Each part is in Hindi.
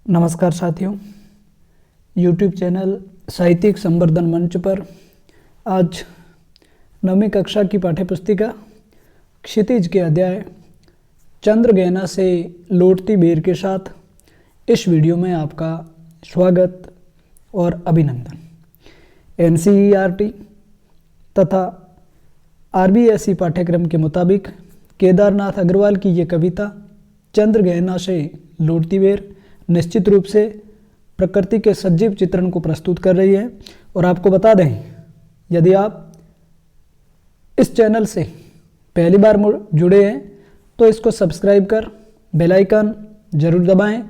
नमस्कार साथियों, YouTube चैनल साहित्यिक संवर्धन मंच पर आज 9वीं कक्षा की पाठ्यपुस्तिका क्षितिज के अध्याय चंद्रगहना से लौटती बेर के साथ इस वीडियो में आपका स्वागत और अभिनंदन। NCERT तथा RBSE पाठ्यक्रम के मुताबिक केदारनाथ अग्रवाल की ये कविता चंद्रगहना से लौटती बेर निश्चित रूप से प्रकृति के सजीव चित्रण को प्रस्तुत कर रही है। और आपको बता दें, यदि आप इस चैनल से पहली बार जुड़े हैं तो इसको सब्सक्राइब कर बेल आइकन जरूर दबाएं।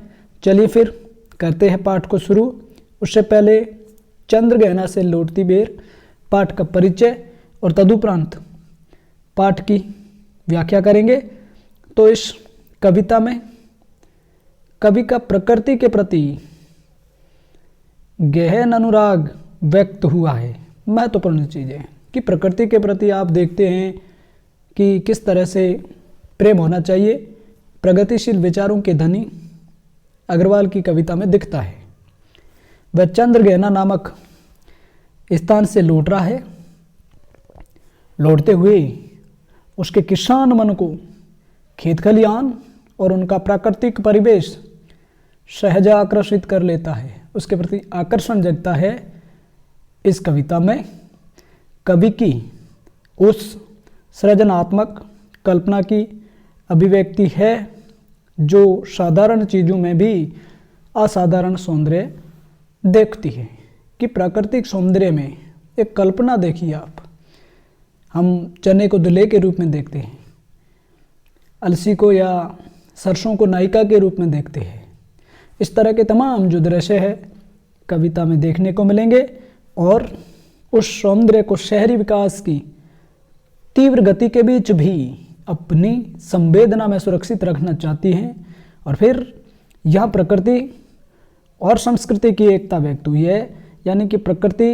चलिए फिर करते हैं पाठ को शुरू। उससे पहले चंद्रगहना से लौटती बेर पाठ का परिचय और तदुपरांत पाठ की व्याख्या करेंगे। तो इस कविता में कवि का प्रकृति के प्रति गहन अनुराग व्यक्त हुआ है। महत्वपूर्ण चीज़ें कि प्रकृति के प्रति आप देखते हैं कि किस तरह से प्रेम होना चाहिए। प्रगतिशील विचारों के धनी अग्रवाल की कविता में दिखता है। वह चंद्रगहना नामक स्थान से लौट रहा है। लौटते हुए उसके किसान मन को खेत खलियान और उनका प्राकृतिक परिवेश सहज आकर्षित कर लेता है, उसके प्रति आकर्षण जगता है। इस कविता में कवि की उस सृजनात्मक कल्पना की अभिव्यक्ति है जो साधारण चीज़ों में भी असाधारण सौंदर्य देखती है। कि प्राकृतिक सौंदर्य में एक कल्पना देखिए आप। हम चने को दूल्हे के रूप में देखते हैं, अलसी को या सरसों को नायिका के रूप में देखते हैं। इस तरह के तमाम जो दृश्य है कविता में देखने को मिलेंगे और उस सौंदर्य को शहरी विकास की तीव्र गति के बीच भी अपनी संवेदना में सुरक्षित रखना चाहती हैं। और फिर यह प्रकृति और संस्कृति की एकता व्यक्त हुई है, यानी कि प्रकृति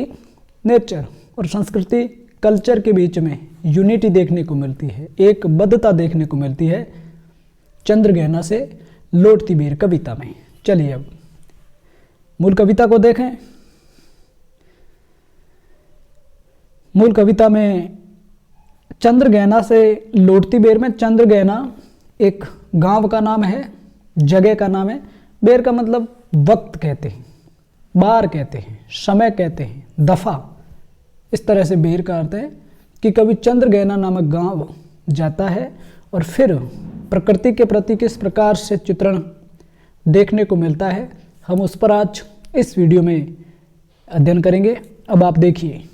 नेचर और संस्कृति कल्चर के बीच में यूनिटी देखने को मिलती है, एक बद्धता देखने को मिलती है चंद्रगहना से लौटती बेर कविता में। चलिए अब मूल कविता को देखें। मूल कविता में चंद्रगहना से लौटती बेर में चंद्रगहना एक गांव का नाम है, जगह का नाम है। बेर का मतलब वक्त कहते हैं, बार कहते हैं, समय कहते हैं, दफा। इस तरह से बेर का अर्थ है कि कवि चंद्रगहना नामक गांव जाता है और फिर प्रकृति के प्रति किस प्रकार से चित्रण देखने को मिलता है, हम उस पर आज इस वीडियो में अध्ययन करेंगे। अब आप देखिए,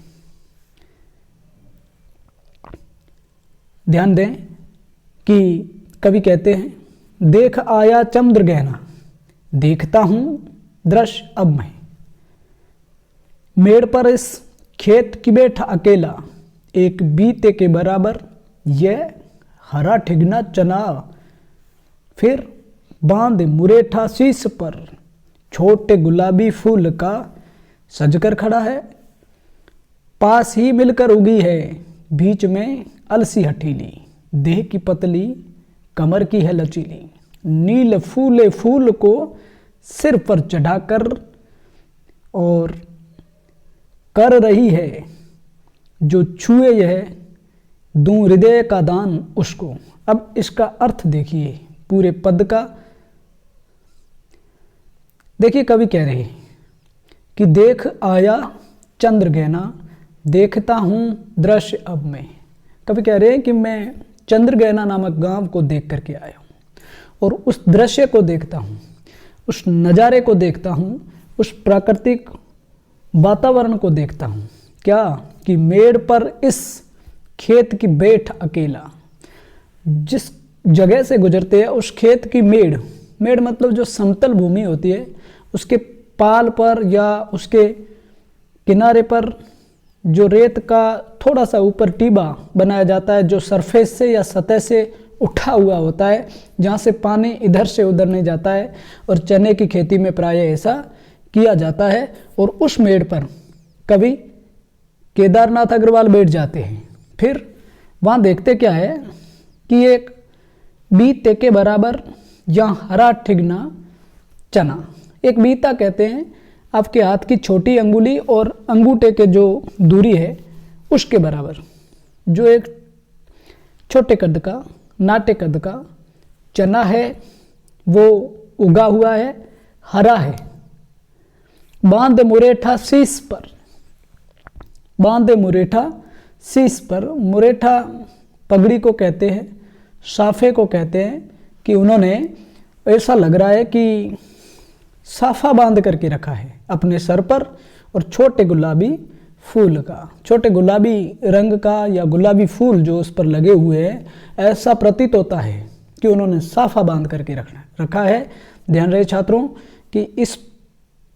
ध्यान दें कि कवि कहते हैं, देख आया चंद्रगहना, देखता हूं दृश्य अब मैं। मेड़ पर इस खेत की बैठा अकेला, एक बीते के बराबर यह हरा ठिगना चना। फिर बांध मुरेठा शीश पर, छोटे गुलाबी फूल का सजकर खड़ा है। पास ही मिलकर उगी है, बीच में अलसी हठीली, देह की पतली कमर की है लचीली। नील फूले फूल को सिर पर चढ़ाकर और कर रही है, जो छुए यह दूं हृदय का दान उसको। अब इसका अर्थ देखिए पूरे पद का। देखिए कवि कह रहे हैं कि देख आया चंद्रगहना, देखता हूं दृश्य अब मैं। कवि कह रहे हैं कि मैं चंद्रगहना नामक गांव को देख करके आया हूं और उस दृश्य को देखता हूं, उस नज़ारे को देखता हूं, उस प्राकृतिक वातावरण को देखता हूं। क्या कि मेड़ पर इस खेत की बैठ अकेला, जिस जगह से गुजरते हैं उस खेत की मेड़, मेड़ मतलब जो समतल भूमि होती है, उसके पाल पर या उसके किनारे पर जो रेत का थोड़ा सा ऊपर टीबा बनाया जाता है, जो सरफेस से या सतह से उठा हुआ होता है, जहाँ से पानी इधर से उधर नहीं जाता है। और चने की खेती में प्रायः ऐसा किया जाता है। और उस मेड़ पर कवि केदारनाथ अग्रवाल बैठ जाते हैं। फिर वहाँ देखते क्या है कि एक बीते के बराबर या हरा ठिगना चना, एक बीता कहते हैं आपके हाथ की छोटी अंगुली और अंगूठे के जो दूरी है उसके बराबर, जो एक छोटे कद का नाटे कद का चना है, वो उगा हुआ है, हरा है। बांध मुरेठा शीश पर, बांधे मुरेठा शीश पर। मुरेठा पगड़ी को कहते हैं, साफे को कहते हैं कि उन्होंने, ऐसा लग रहा है कि साफा बांध करके रखा है अपने सर पर, और छोटे गुलाबी फूल का, छोटे गुलाबी रंग का या गुलाबी फूल जो उस पर लगे हुए हैं, ऐसा प्रतीत होता है कि उन्होंने साफा बांध करके रखा है। ध्यान रहे छात्रों कि इस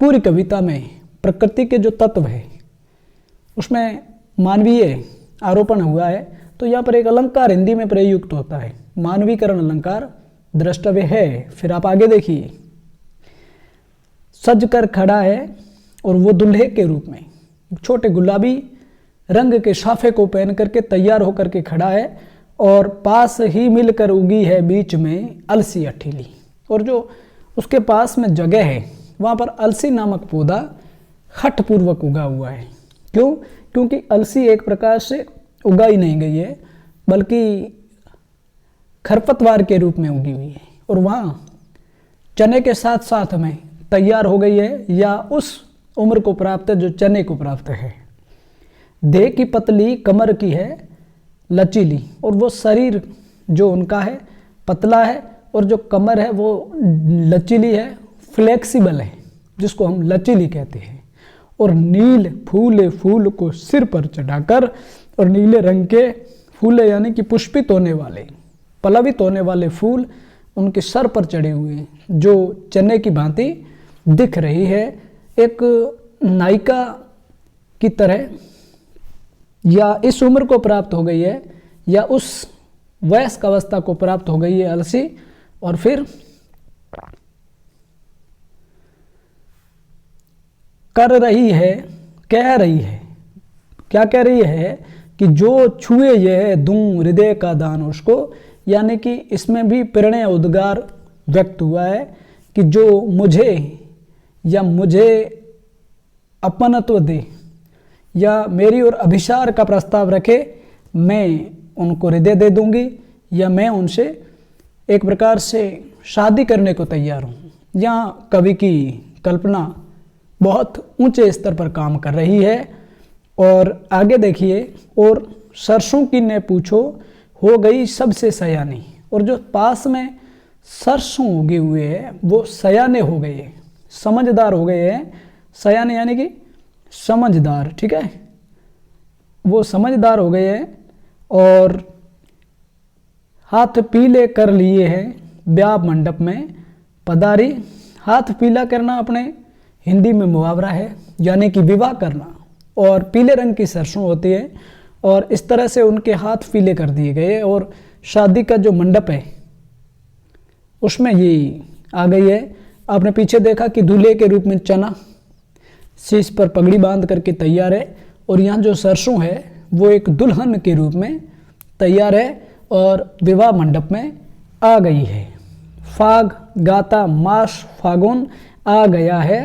पूरी कविता में प्रकृति के जो तत्व है उसमें मानवीय आरोपण हुआ है। तो यहाँ पर एक अलंकार हिंदी में प्रयुक्त होता है, मानवीकरण अलंकार द्रष्टव्य है। फिर आप आगे देखिए, सज कर खड़ा है और वो दुल्हे के रूप में छोटे गुलाबी रंग के साफे को पहन करके तैयार होकर के खड़ा है, और पास ही मिलकर उगी है बीच में अलसी अठीली। और जो उसके पास में जगह है वहाँ पर अलसी नामक पौधा हठपूर्वक उगा हुआ है। क्यों? क्योंकि अलसी एक प्रकार से उगाई नहीं गई है, बल्कि खरपतवार के रूप में उगी हुई है, और वहाँ चने के साथ साथ में तैयार हो गई है, या उस उम्र को प्राप्त है जो चने को प्राप्त है। देह की पतली, कमर की है लचीली, और वो शरीर जो उनका है पतला है, और जो कमर है वो लचीली है, फ्लेक्सिबल है, जिसको हम लचीली कहते हैं। और नील फूले फूल को सिर पर चढ़ाकर, और नीले रंग के फूले यानी कि पुष्पित होने वाले, पल्लवित होने वाले फूल उनके सर पर चढ़े हुए हैं, जो चने की भांति दिख रही है। एक नायिका की तरह, या इस उम्र को प्राप्त हो गई है, या उस वयस्क अवस्था को प्राप्त हो गई है अलसी। और फिर कर रही है, कह रही है, क्या कह रही है कि जो छुए यह दूं हृदय का दान उसको, यानी कि इसमें भी प्रणय उद्गार व्यक्त हुआ है कि जो मुझे या मुझे अपनत्व दे या मेरी ओर अभिसार का प्रस्ताव रखे, मैं उनको हृदय दे दूंगी, या मैं उनसे एक प्रकार से शादी करने को तैयार हूँ। यहाँ कवि की कल्पना बहुत ऊंचे स्तर पर काम कर रही है। और आगे देखिए, और सरसों की ने पूछो हो गई सबसे सयानी, और जो पास में सरसों उगे हुए हैं वो सयाने हो गए हैं, समझदार हो गए हैं। सयाने यानी कि समझदार, ठीक है, वो समझदार हो गए हैं। और हाथ पीले कर लिए हैं ब्याह मंडप में पधारी। हाथ पीला करना अपने हिंदी में मुहावरा है, यानी कि विवाह करना। और पीले रंग की सरसों होती है, और इस तरह से उनके हाथ पीले कर दिए गए, और शादी का जो मंडप है उसमें ये आ गई है। आपने पीछे देखा कि दूल्हे के रूप में चना, शीश पर पगड़ी बांध करके तैयार है, और यहाँ जो सरसों है वो एक दुल्हन के रूप में तैयार है और विवाह मंडप में आ गई है। फाग गाता मास फागुन आ गया है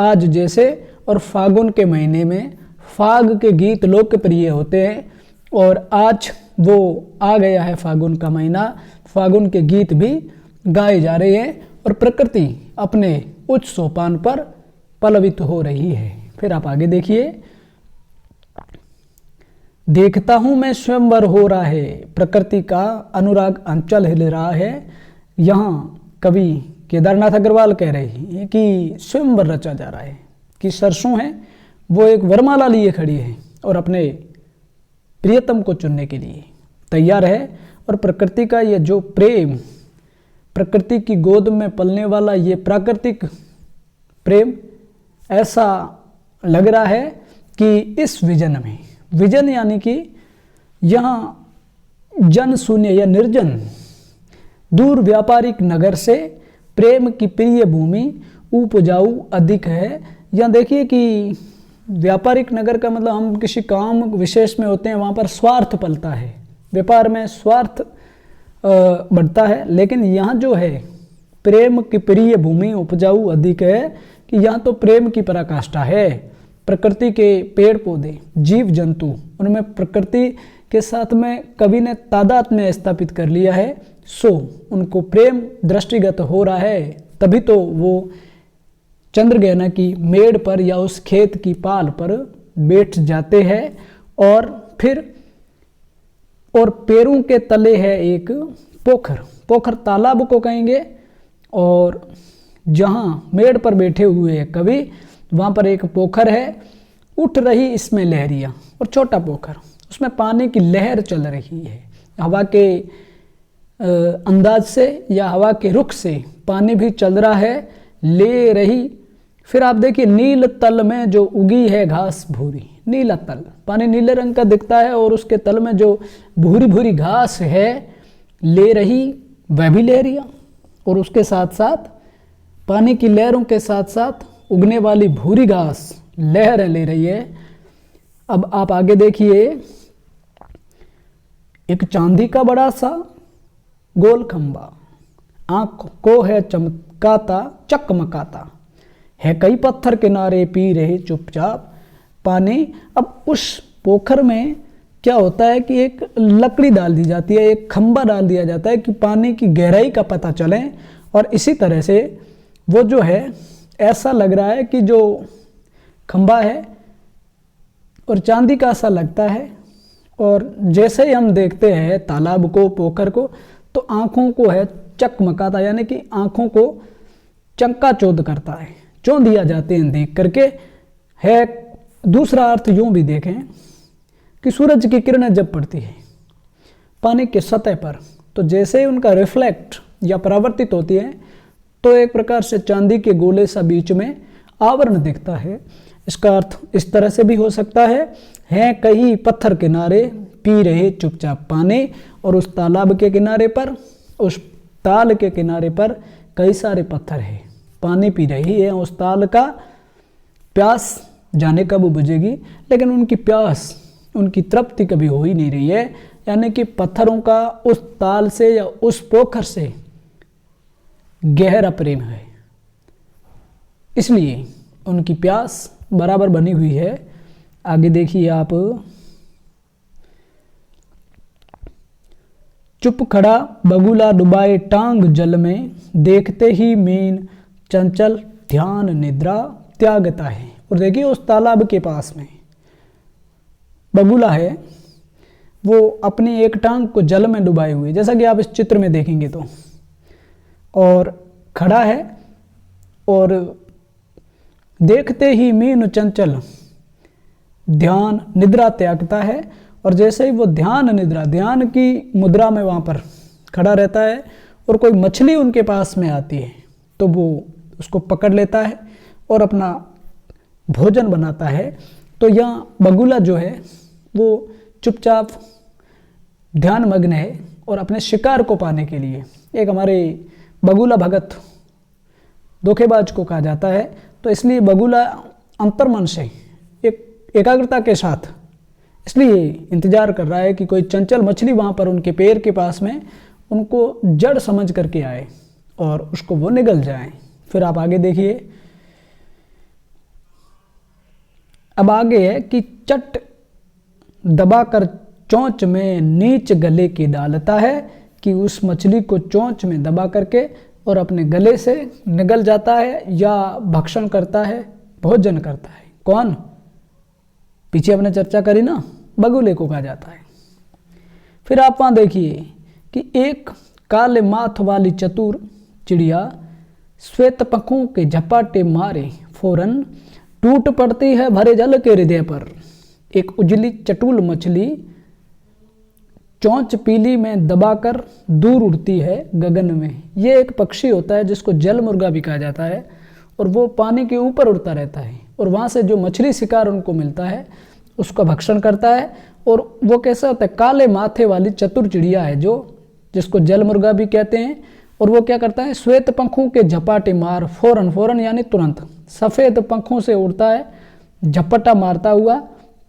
आज जैसे, और फागुन के महीने में फाग के गीत लोकप्रिय होते हैं, और आज वो आ गया है फागुन का महीना, फागुन के गीत भी गाए जा रहे हैं, और प्रकृति अपने उच्च सोपान पर पल्लवित हो रही है। फिर आप आगे देखिए, देखता हूं मैं स्वयंवर हो रहा है, प्रकृति का अनुराग अंचल हिल रहा है। यहाँ कवि केदारनाथ अग्रवाल कह रहे हैं कि स्वयंवर रचा जा रहा है, कि सरसों है वो एक वरमाला लिए खड़ी है और अपने प्रियतम को चुनने के लिए तैयार है। और प्रकृति का ये जो प्रेम, प्रकृति की गोद में पलने वाला ये प्राकृतिक प्रेम, ऐसा लग रहा है कि इस विजन में, विजन यानी कि यहाँ जन शून्य या निर्जन दूर व्यापारिक नगर से प्रेम की प्रिय भूमि उपजाऊ अधिक है। यहाँ देखिए कि व्यापारिक नगर का मतलब हम किसी काम विशेष में होते हैं, वहाँ पर स्वार्थ पलता है, व्यापार में स्वार्थ बढ़ता है। लेकिन यहाँ जो है प्रेम की प्रिय भूमि उपजाऊ अधिक है, कि यहाँ तो प्रेम की पराकाष्ठा है। प्रकृति के पेड़ पौधे, जीव जंतु, उनमें प्रकृति के साथ में कवि ने तादात्म्य स्थापित कर लिया है, सो उनको प्रेम दृष्टिगत हो रहा है, तभी तो वो चंद्रगहना की मेड़ पर या उस खेत की पाल पर बैठ जाते हैं। और फिर और पैरों के तले है एक पोखर, पोखर तालाब को कहेंगे, और जहाँ मेड़ पर बैठे हुए हैं कवि, वहाँ पर एक पोखर है, उठ रही इसमें लहरियाँ, और छोटा पोखर, उसमें पानी की लहर चल रही है। हवा के अंदाज से या हवा के रुख से पानी भी चल रहा है, ले रही। फिर आप देखिए नील तल में जो उगी है घास भूरी, नीला तल, पानी नीले रंग का दिखता है, और उसके तल में जो भूरी भूरी घास है ले रही, वह भी लहरियाँ, और उसके साथ साथ पानी की लहरों के साथ साथ उगने वाली भूरी घास लहर ले रही है। अब आप आगे देखिए, एक चांदी का बड़ा सा गोल खंबा, आंख को है चमकाता चकमकाता, है कई पत्थर किनारे पी रहे चुपचाप पानी। अब उस पोखर में क्या होता है कि एक लकड़ी डाल दी जाती है, एक खंबा डाल दिया जाता है कि पानी की गहराई का पता चले। और इसी तरह से वो जो है, ऐसा लग रहा है कि जो खंबा है और चांदी का सा लगता है, और जैसे ही हम देखते हैं तालाब को, पोखर को, तो आँखों को है चकमकाता, यानी कि आँखों को चंकाचौंध करता है, चौंध दिया जाते हैं देख करके है। दूसरा अर्थ यूँ भी देखें कि सूरज की किरणें जब पड़ती है पानी के सतह पर, तो जैसे ही उनका रिफ्लेक्ट या परावर्तित होती है, तो एक प्रकार से चांदी के गोले सा बीच में आवरण दिखता है। इसका अर्थ इस तरह से भी हो सकता है कहीं पत्थर किनारे पी रहे चुपचाप पानी, और उस तालाब के किनारे पर, उस ताल के किनारे पर कई सारे पत्थर हैं, पानी पी रही है। उस ताल का प्यास जाने कब बुझेगी, लेकिन उनकी प्यास, उनकी तृप्ति कभी हो ही नहीं रही है। यानी कि पत्थरों का उस ताल से या उस पोखर से गहरा प्रेम है, इसलिए उनकी प्यास बराबर बनी हुई है। आगे देखिए आप, चुप खड़ा बगुला डुबाए टांग जल में, देखते ही मीन चंचल ध्यान निद्रा त्यागता है। और देखिए उस तालाब के पास में बगुला है, वो अपनी एक टांग को जल में डुबाए हुए, जैसा कि आप इस चित्र में देखेंगे तो, और खड़ा है, और देखते ही मीन चंचल ध्यान निद्रा त्यागता है। और जैसे ही वो ध्यान निद्रा, ध्यान की मुद्रा में वहाँ पर खड़ा रहता है, और कोई मछली उनके पास में आती है, तो वो उसको पकड़ लेता है और अपना भोजन बनाता है। तो यहाँ बगुला जो है वो चुपचाप ध्यान मग्न है, और अपने शिकार को पाने के लिए, एक हमारे बगुला भगत धोखेबाज को कहा जाता है, तो इसलिए बगुला अंतर्मन से एक एकाग्रता के साथ इसलिए इंतजार कर रहा है कि कोई चंचल मछली वहाँ पर उनके पैर के पास में उनको जड़ समझ करके आए और उसको वो निगल जाए। फिर आप आगे देखिए, अब आगे है कि चट दबाकर चोंच में नीच गले के डालता है, कि उस मछली को चोंच में दबा करके और अपने गले से निगल जाता है या भक्षण करता है, भोजन करता है। कौन? पीछे अपने चर्चा करी ना, बगुले को कहा जाता है। फिर आप वहाँ देखिए कि एक काले माथ वाली चतुर चिड़िया श्वेत पंखों के झपाटे मारे फौरन टूट पड़ती है भरे जल के हृदय पर। एक उजली चटुल मछली चोंच पीली में दबाकर दूर उड़ती है गगन में। ये एक पक्षी होता है जिसको जल मुर्गा भी कहा जाता है, और वो पानी के ऊपर उड़ता रहता है, और वहाँ से जो मछली शिकार उनको मिलता है उसका भक्षण करता है। और वो कैसा होता है? काले माथे वाली चतुर चिड़िया है, जो जिसको जल मुर्गा भी कहते हैं। और वो क्या करता है? श्वेत पंखों के झपाटे मार, फौरन, फौरन यानी तुरंत, सफ़ेद पंखों से उड़ता है, झपटा मारता हुआ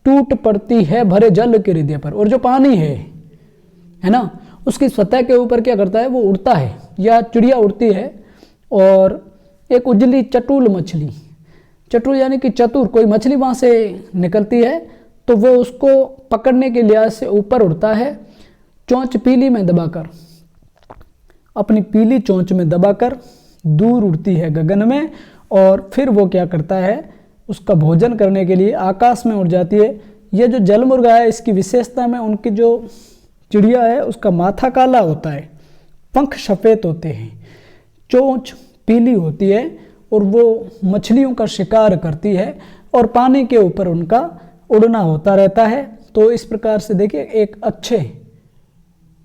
टूट पड़ती है भरे जल के हृदय पर। और जो पानी है ना, उसकी सतह के ऊपर क्या करता है? वो उड़ता है, या चिड़िया उड़ती है और एक उजली चटुल मछली, चटुल यानी कि चतुर, कोई मछली वहाँ से निकलती है तो वो उसको पकड़ने के लिहाज से ऊपर उड़ता है, चोंच पीली में दबाकर, अपनी पीली चोंच में दबाकर दूर उड़ती है गगन में, और फिर वो क्या करता है, उसका भोजन करने के लिए आकाश में उड़ जाती है। ये जो जलमुर्गा है, इसकी विशेषता में उनकी जो चिड़िया है उसका माथा काला होता है, पंख सफ़ेद होते हैं, चोंच पीली होती है, और वो मछलियों का शिकार करती है और पानी के ऊपर उनका उड़ना होता रहता है। तो इस प्रकार से देखिए एक अच्छे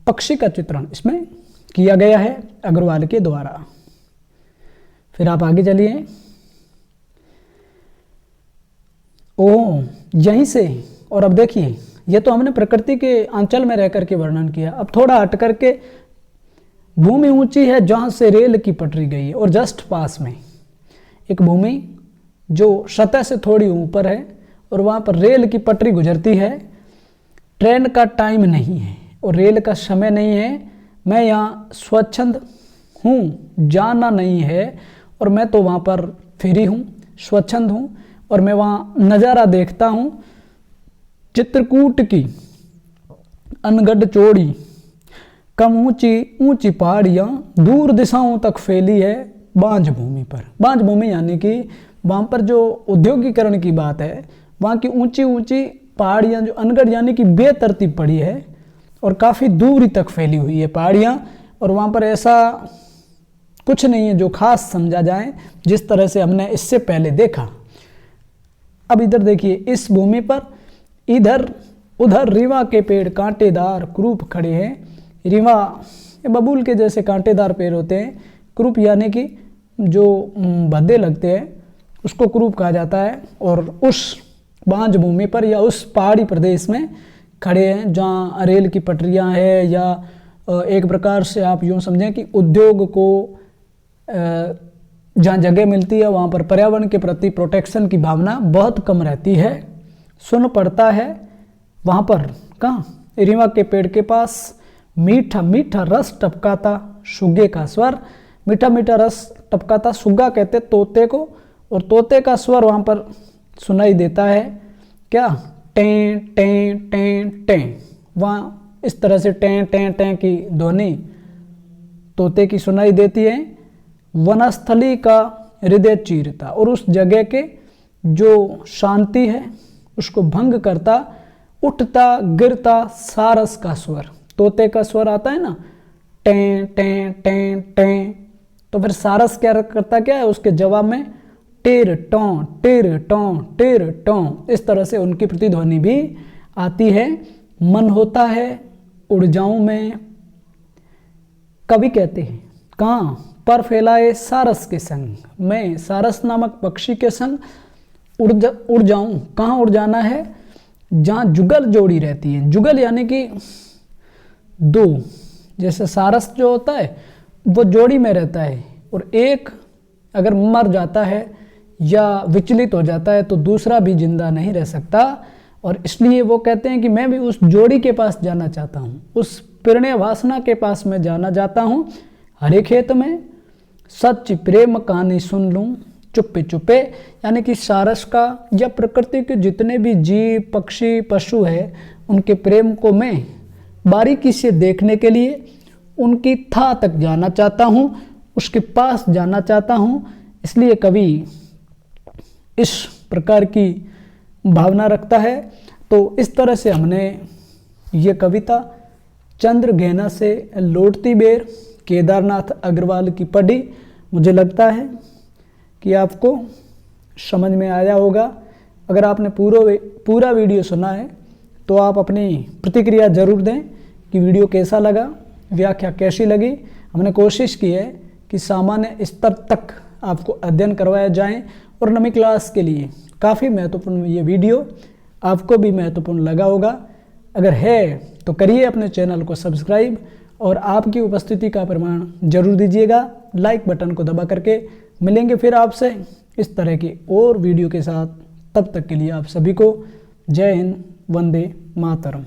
पक्षी का चित्रण इसमें किया गया है अग्रवाल के द्वारा। फिर आप आगे चलिए। ओह, यहीं से, और अब देखिए ये तो हमने प्रकृति के अंचल में रह करके वर्णन किया, अब थोड़ा हट करके भूमि ऊंची है जहाँ से रेल की पटरी गई है, और जस्ट पास में एक भूमि जो सतह से थोड़ी ऊपर है और वहाँ पर रेल की पटरी गुजरती है। ट्रेन का टाइम नहीं है और रेल का समय नहीं है, मैं यहाँ स्वच्छंद हूँ, जाना नहीं है, और मैं तो वहाँ पर फ्री हूँ, स्वच्छंद हूँ, और मैं वहाँ नज़ारा देखता हूँ। चित्रकूट की अनगढ़ चौड़ी, कम ऊंची ऊंची पहाड़ियाँ दूर दिशाओं तक फैली है बांझ भूमि पर। बांझ भूमि यानी कि वहाँ पर जो औद्योगिकरण की बात है, वहाँ की ऊंची ऊंची पहाड़ियाँ जो अनगढ़ यानी कि बेतरतीब पड़ी है और काफ़ी दूरी तक फैली हुई है पहाड़ियाँ, और वहाँ पर ऐसा कुछ नहीं है जो खास समझा जाए जिस तरह से हमने इससे पहले देखा। अब इधर देखिए, इस भूमि पर इधर उधर रीवा के पेड़ कांटेदार क्रूप खड़े हैं। रीवा बबूल के जैसे कांटेदार पेड़ होते हैं, क्रूप यानी कि जो भद्दे लगते हैं उसको क्रूप कहा जाता है, और उस बांझ भूमि पर या उस पहाड़ी प्रदेश में खड़े हैं जहाँ रेल की पटरियाँ हैं, या एक प्रकार से आप यूँ समझें कि उद्योग को जहाँ जगह मिलती है वहाँ पर पर्यावरण के प्रति प्रोटेक्शन की भावना बहुत कम रहती है। सुन पड़ता है वहाँ पर, कहाँ, रीवा के पेड़ के पास मीठा मीठा रस टपकाता सुग्गे का स्वर। मीठा मीठा रस टपकाता, सुग्गा कहते तोते को, और तोते का स्वर वहाँ पर सुनाई देता है, क्या, टें टें टें टें। वहाँ इस तरह से टें टें टें की ध्वनि तोते की सुनाई देती है। वनस्थली का हृदय चीरता, और उस जगह के जो शांति है उसको भंग करता उठता गिरता सारस का स्वर। तोते का स्वर आता है ना, टें टें टें टें, तो फिर सारस क्या करता, क्या है, उसके जवाब में टेर टों टेर टों टेर टों, इस तरह से उनकी प्रतिध्वनि भी आती है। मन होता है उड़ जाऊं मैं, कवि कहते हैं, कहाँ, पर फैलाए सारस के संग, मैं सारस नामक पक्षी के संग उड़ जाऊं। कहाँ उड़ जाना है, जहाँ जुगल जोड़ी रहती है। जुगल यानी कि दो, जैसे सारस जो होता है वो जोड़ी में रहता है, और एक अगर मर जाता है या विचलित हो जाता है तो दूसरा भी जिंदा नहीं रह सकता, और इसलिए वो कहते हैं कि मैं भी उस जोड़ी के पास जाना चाहता हूँ, उस प्रणय वासना के पास मैं जाना चाहता हूँ। हरे खेत में सच प्रेम कहानी सुन लूँ चुप्पे चुप्पे, यानी कि सारस का या प्रकृति के जितने भी जीव पक्षी पशु है उनके प्रेम को मैं बारीकी से देखने के लिए उनकी था तक जाना चाहता हूँ, उसके पास जाना चाहता हूँ। इसलिए कवि इस प्रकार की भावना रखता है। तो इस तरह से हमने ये कविता चंद्र गहना से लौटती बेर केदारनाथ अग्रवाल की पढ़ी। मुझे लगता है कि आपको समझ में आया होगा। अगर आपने पूरा वीडियो सुना है तो आप अपनी प्रतिक्रिया ज़रूर दें कि वीडियो कैसा लगा, व्याख्या कैसी लगी। हमने कोशिश की है कि सामान्य स्तर तक आपको अध्ययन करवाया जाए, और 9वीं क्लास के लिए काफ़ी महत्वपूर्ण ये वीडियो आपको भी महत्वपूर्ण लगा होगा। अगर है तो करिए अपने चैनल को सब्सक्राइब, और आपकी उपस्थिति का प्रमाण जरूर दीजिएगा लाइक बटन को दबा करके। मिलेंगे फिर आपसे इस तरह की और वीडियो के साथ, तब तक के लिए आप सभी को जय हिंद, वंदे मातरम।